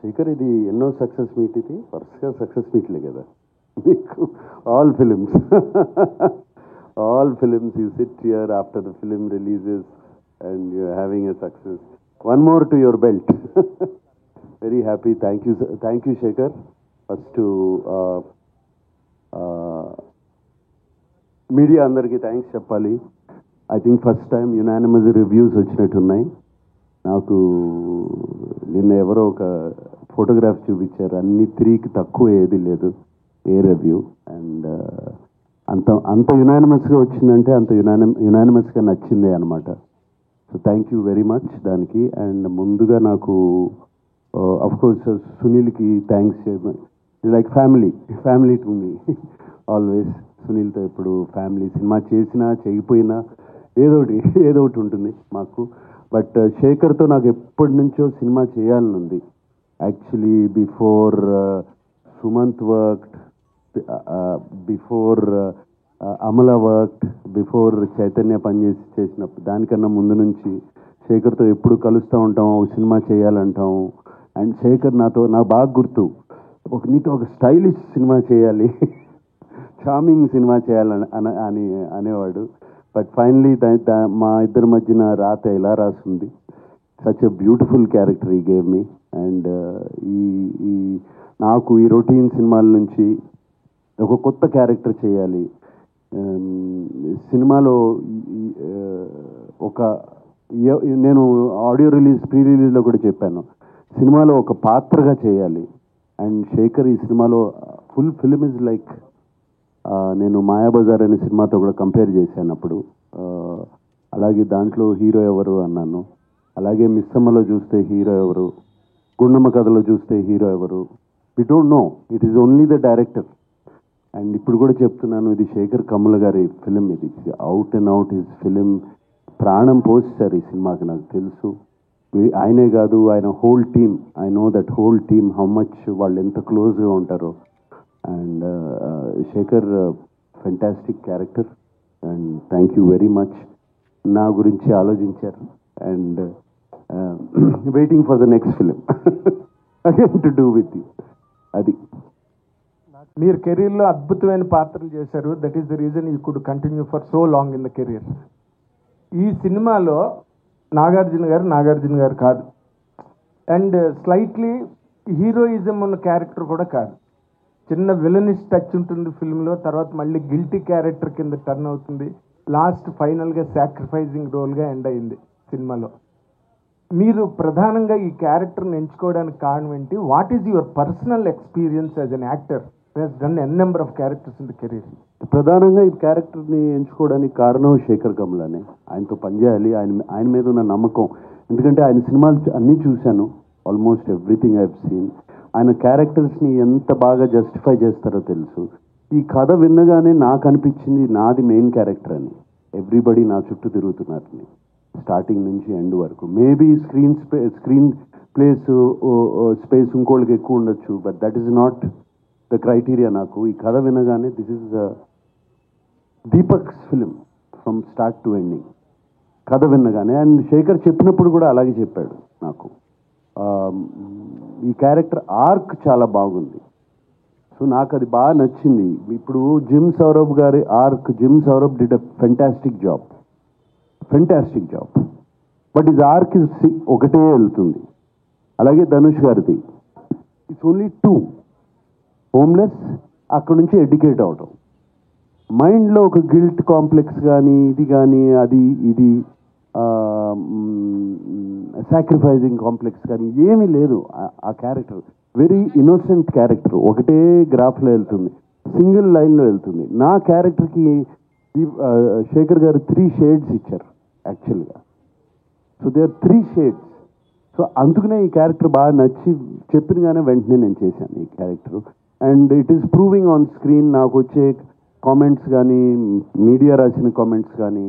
శేఖర్, ఇది ఎన్నో success meet, ఇది వరుసగా సక్సెస్ మీట్లే కదా మీకు. All films you sit here after the film releases and you having a success. One more to your belt. Very happy. Thank you Shekhar. First media అందరికీ thanks చెప్పాలి. I think first time unanimous reviews వచ్చినట్టున్నాయి. నాకు నిన్న ఎవరో ఒక photograph చూపించారు, అన్ని 3కి తక్కువ ఏది లేదు ఏ రివ్యూ. అండ్ అంత యునానిమస్గా వచ్చిందంటే అంత యునానిమస్గా నచ్చిందే అనమాట. So thank you very much దానికి. అండ్ ముందుగా నాకు అఫ్కోర్స్ సునీల్కి thanks. Like family to me always. సునీల్తో ఎప్పుడు ఫ్యామిలీ. సినిమా చేసినా చేయకపోయినా ఏదో ఒకటి ఉంటుంది మాకు. బట్ శేఖర్తో నాకు ఎప్పటి నుంచో సినిమా చేయాలని ఉంది. Actually before Sumanth worked, before Amala worked, before Chaitanya చేసినప్పుడు, దానికన్నా ముందు నుంచి శేఖర్తో ఎప్పుడు కలుస్తూ ఉంటాం, ఒక సినిమా చేయాలంటాం. అండ్ శేఖర్ నాకు బాగా గుర్తు, నీతో ఒక స్టైలిష్ సినిమా చేయాలి, చార్మింగ్ సినిమా చేయాలని అనేవాడు. బట్ ఫైనలీ మా ఇద్దరి మధ్యన రాత ఇలా రాసింది. సచ్ ఎ బ్యూటిఫుల్ క్యారెక్టర్ ఈ గేవ్ మీ. అండ్ ఈ నాకు ఈ రొటీన్ సినిమాల నుంచి ఒక కొత్త క్యారెక్టర్ చేయాలి సినిమాలో. నేను ఆడియో ప్రీ రిలీజ్లో కూడా చెప్పాను, సినిమాలో ఒక పాత్రగా చేయాలి. అండ్ శేఖర్ ఈ సినిమాలో ఫుల్ ఫిలిం ఇస్ లైక్, నేను మాయాబజార్ అనే సినిమాతో కూడా కంపేర్ చేశాను అప్పుడు. అలాగే దాంట్లో హీరో ఎవరు అన్నాను. అలాగే మిస్సమ్మలో చూస్తే హీరో ఎవరు, గుండమ్మ కథలో చూస్తే హీరో ఎవరు, we don't know. It is only the director. And ఇప్పుడు కూడా చెప్తున్నాను, ఇది శేఖర్ కమ్ముల గారి ఫిలిం. ఇది out and out his film. ప్రాణం పోస్తారు ఈ సినిమాకి, నాకు తెలుసు. ఆయనే కాదు, ఆయన whole team, I know that whole team how much వాళ్ళు ఎంత క్లోజ్గా ఉంటారో. And Shekhar fantastic character. And thank you very much. నా గురించి ఆలోచించారు. And waiting for the next film again to do with you. అది మీరు కెరీర్లో అద్భుతమైన పాత్రలు చేశారు. That is the reason you could continue for so long in the career. ఈ సినిమాలో నాగార్జున గారు కాదు. అండ్ స్లైట్లీ హీరోయిజం ఉన్న క్యారెక్టర్ కూడా కాదు. చిన్న విలనిష్ టచ్ ఉంటుంది ఫిల్మ్లో, తర్వాత మళ్ళీ గిల్టీ క్యారెక్టర్ కింద టర్న్ అవుతుంది, లాస్ట్ ఫైనల్గా సాక్రిఫైజింగ్ రోల్గా ఎండ్ అయింది సినిమాలో. మీరు ప్రధానంగా ఈ క్యారెక్టర్ని ఎంచుకోవడానికి కారణం ఏంటి? What is your personal experience as an actor who has done N number of characters in the career? ప్రధానంగా ఈ క్యారెక్టర్ని ఎంచుకోవడానికి కారణం శేఖర్ కమ్ములనే. ఆయనతో పనిచేయాలి, ఆయన మీద ఉన్న నమ్మకం. ఎందుకంటే ఆయన సినిమాలు అన్నీ చూశాను, almost everything I have seen. ఆయన క్యారెక్టర్స్ని ఎంత బాగా జస్టిఫై చేస్తారో తెలుసు. ఈ కథ విన్నగానే నాకు అనిపించింది నాది మెయిన్ క్యారెక్టర్ అని. ఎవ్రీబడి నా చుట్టూ తిరుగుతున్నారని, స్టార్టింగ్ నుంచి ఎండ్ వరకు. మేబీ స్క్రీన్ స్పేస్ ఇంకోళ్ళకి ఎక్కువ ఉండొచ్చు, but that is not the criteria. నాకు ఈ కథ వినగానే this is Deepak's film from start to ending, కథ విన్నగానే. అండ్ శేఖర్ చెప్పినప్పుడు కూడా అలాగే చెప్పాడు నాకు. ఈ క్యారెక్టర్ ఆర్క్ చాలా బాగుంది. సో నాకు అది బాగా నచ్చింది. ఇప్పుడు జిమ్ సౌరభ్ గారి arc, gym Saurabh did a fantastic job. But ఇది ఆర్క్ ఒకటే వెళ్తుంది. అలాగే ధనుష్ గారిది ఇట్స్ ఓన్లీ 2. హోమ్లెస్, అక్కడ నుంచి ఎడ్యుకేట్ అవడం, మైండ్లో ఒక గిల్ట్ కాంప్లెక్స్ కానీ ఇది కానీ ఇది సాక్రిఫైజింగ్ కాంప్లెక్స్ కానీ ఏమీ లేదు. ఆ క్యారెక్టర్ వెరీ ఇన్నోసెంట్ క్యారెక్టర్, ఒకటే గ్రాఫ్లో వెళ్తుంది, సింగిల్ లైన్లో వెళ్తుంది. నా క్యారెక్టర్కి శేఖర్ గారు 3 షేడ్స్ ఇచ్చారు యాక్చువల్గా. So they are 3 shades. So అందుకనే ఈ క్యారెక్టర్ బాగా నచ్చి చెప్పినగానే వెంటనే నేను చేశాను ఈ character. And it is proving on screen. నాకు వచ్చే కామెంట్స్ కానీ, మీడియా రాసిన కామెంట్స్ కానీ,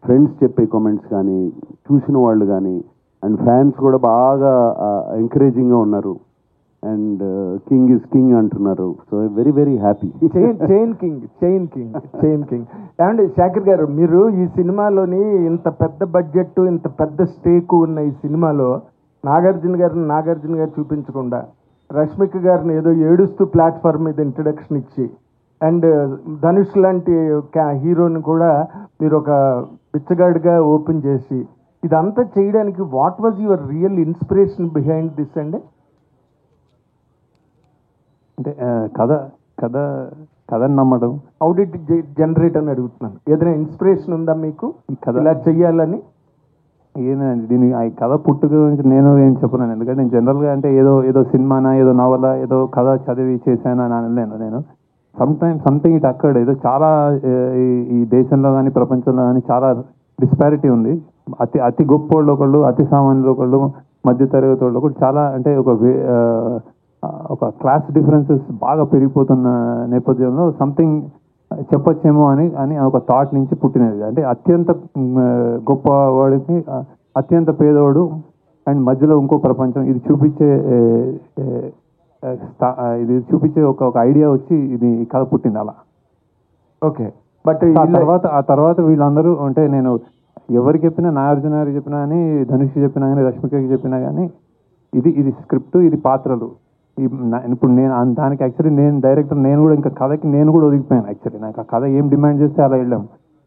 ఫ్రెండ్స్ చెప్పే కామెంట్స్ కానీ, చూసిన వాళ్ళు కానీ, అండ్ ఫ్యాన్స్ కూడా బాగా ఎంకరేజింగ్గా ఉన్నారు. అండ్ కింగ్ ఇస్ కింగ్ అంటున్నారు. So very very happy. Chain king. And Shekhar గారు, మీరు ఈ సినిమాలోని ఇంత పెద్ద బడ్జెట్, ఇంత పెద్ద స్టేక్ ఉన్న ఈ సినిమాలో నాగార్జున గారు చూపించకుండా రష్మిక గారిని ఏదో ఏడుస్తూ ప్లాట్ఫామ్ మీద ఇంట్రడక్షన్ ఇచ్చి అండ్ ధనుష్ లాంటి హీరోని కూడా మీరు ఒక బిచ్చగాడిగా ఓపెన్ చేసి ఇదంతా చేయడానికి what was your real inspiration behind this అండి? అంటే కథని నమ్మడం. హౌ డిడ్ జనరేట్ అని అడుగుతున్నాను. ఏదైనా ఇన్స్పిరేషన్ ఉందా మీకు ఈ కథ ఇలా చెయ్యాలని? ఏదండి దీని ఈ కథ పుట్టుక గురించి నేను ఏం చెప్పలేను. ఎందుకంటే నేను జనరల్గా అంటే ఏదో సినిమానా ఏదో నవల ఏదో కథ చదివి చేశానా అని అనలేను. నేను సంథింగ్ ఇట్ అక్కర్డ్. ఏదో చాలా ఈ దేశంలో కానీ ప్రపంచంలో కానీ చాలా డిస్పారిటీ ఉంది. అతి గొప్ప వాళ్ళు ఒకళ్ళు, అతి సామాన్యులు ఒకళ్ళు, మధ్యతరగతి వాళ్ళు ఒకళ్ళు, చాలా అంటే ఒక క్లాస్ డిఫరెన్సెస్ బాగా పెరిగిపోతున్న నేపథ్యంలో సంథింగ్ చెప్పొచ్చేమో అని ఒక థాట్ నుంచి పుట్టినది. అంటే అత్యంత గొప్పవాడికి అత్యంత పేదవాడు అండ్ మధ్యలో ఇంకో ప్రపంచం ఇది చూపించే ఒక ఐడియా వచ్చి ఇది కథ పుట్టింది అలా. ఓకే. బట్ ఆ తర్వాత వీళ్ళందరూ అంటే నేను ఎవరికి చెప్పినా, నాగార్జున గారికి చెప్పినా కానీ, ధనుష్ చెప్పినా కానీ, రష్మికకి చెప్పినా కానీ ఇది స్క్రిప్ట్, ఇది పాత్రలు. ఇప్పుడు నేను దానికి యాక్చువల్లీ నేను డైరెక్టర్, నేను కూడా ఇంకా కథకి నేను కూడా ఒదిగిపోయాను. యాక్చువల్లీ నాకు ఆ కథ ఏం డిమాండ్ చేస్తే అలా వెళ్ళాం.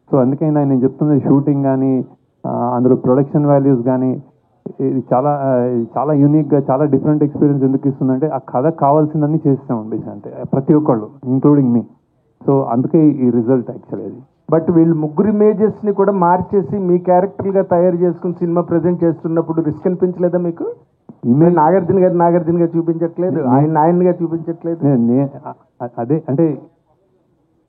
సో అందుకే నేను చెప్తుంది షూటింగ్ కానీ అందులో ప్రొడక్షన్ వాల్యూస్ కానీ ఇది చాలా యూనిక్గా చాలా డిఫరెంట్ ఎక్స్పీరియన్స్ ఎందుకు ఇస్తుందంటే ఆ కథ కావాల్సిందన్నీ చేస్తాం అంటే ప్రతి ఒక్కళ్ళు ఇంక్లూడింగ్ మీ. సో అందుకే ఈ రిజల్ట్ యాక్చువల్లీ అది. బట్ వీళ్ళు ముగ్గురు ఇమేజెస్ ని కూడా మార్చేసి మీ క్యారెక్టర్ గా తయారు చేసుకుని సినిమా ప్రెజెంట్ చేస్తున్నప్పుడు రిస్క్ అనిపించలేదా మీకు? ఇమేజ్ నాగార్జున గారు చూపించట్లేదు, ఆయనగా చూపించట్లేదు. అదే అంటే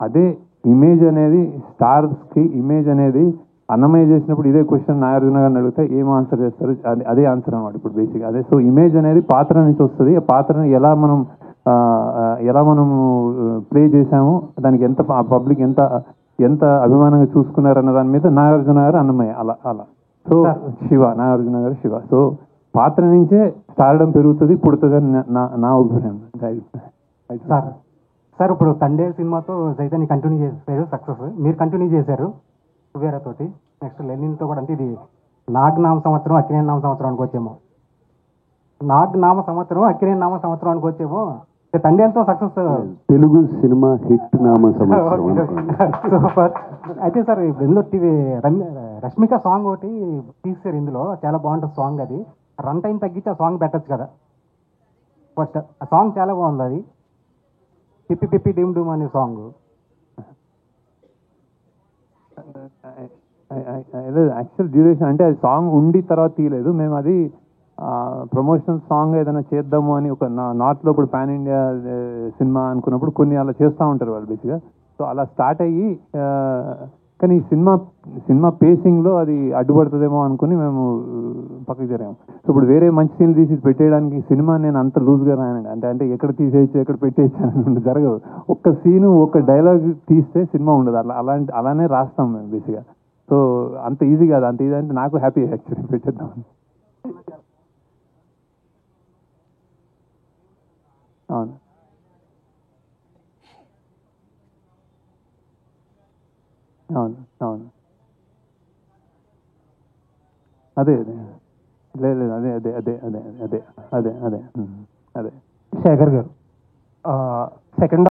అదే ఇమేజ్ అనేది స్టార్స్ కి ఇమేజ్ అనేది అన్నమయ్య చేసినప్పుడు ఇదే క్వశ్చన్ నాగార్జున గారిని అడిగితే ఏం ఆన్సర్ చేస్తారు, అదే ఆన్సర్ అనమాట ఇప్పుడు బేసిక్ అదే. సో ఇమేజ్ అనేది పాత్ర నుంచి వస్తుంది. ఆ పాత్రని ఎలా మనం ప్లే చేసాము, దానికి ఎంత పబ్లిక్ ఎంత అభిమానంగా చూసుకున్నారన్న దాని మీద నాగార్జున గారు అన్నమయ్య అలా. సో నాగార్జున గారు శివ. సో పాత్ర నుంచే స్టార్డమ్ పెరుగుతుంది, పుడుతుంది అని నా ఒపీనియన్. సార్ ఇప్పుడు తండేల్ సినిమాతో చైతన్య కంటిన్యూ చేశారు, సక్సెస్. మీరు కంటిన్యూ చేశారు కుబేరాతోటి, నెక్స్ట్ లెనిన్తో కూడా. అంటే ఇది నాగనామ సంవత్సరం అక్కినేని నామ సంవత్సరం అనుకోవచ్చేమో, నాగనామ సంవత్సరం అక్కినేని నామ సంవత్సరం అనుకోవచ్చేమో. తండేలతో సక్సెస్ తెలుగు సినిమా హిట్ నామ సంవత్సరం. సూపర్. అయితే సార్ ఇందులో రష్మిక సాంగ్ ఒకటి తీసారు, ఇందులో చాలా బాగుంటుంది సాంగ్. అది రన్ టైం తగ్గించి ఆ సాంగ్ పెట్టచ్చు కదా. ఫస్ట్ ఆ సాంగ్ చాలా బాగుంది. అది పిప్పి పిప్పి డిమ్ డూమ్ అనే సాంగ్. యాక్చువల్ డ్యూరేషన్ అంటే అది సాంగ్ ఉండి తర్వాత తీయలేదు మేము. అది ప్రమోషనల్ సాంగ్ ఏదైనా చేద్దాము అని ఒక నార్త్లో ఇప్పుడు పాన్ ఇండియా సినిమా అనుకున్నప్పుడు కొన్ని అలా చేస్తూ ఉంటారు వాళ్ళు బేసిక్గా. సో అలా స్టార్ట్ అయ్యి కానీ సినిమా పేసింగ్లో అది అడ్డుపడుతుందేమో అనుకుని మేము పక్కకి జరిగాము. సో ఇప్పుడు వేరే మంచి సీన్లు తీసి పెట్టేయడానికి సినిమా నేను అంత లూజ్గా రాయనండి. అంటే ఎక్కడ తీసేయచ్చు ఎక్కడ పెట్టేయచ్చు అని జరగదు. ఒక్క సీను ఒక డైలాగ్ తీస్తే సినిమా ఉండదు. అలానే రాస్తాం మేము బేసిక్గా. సో అంత ఈజీ కాదు. అంత ఈజీ అంటే నాకు హ్యాపీ యాక్చువల్లీ పెట్టేద్దామని. అవును అవును అవును అదే లేదు అదే అదే అదే అదే అదే అదే అదే అదే శేఖర్ గారు సెకండ్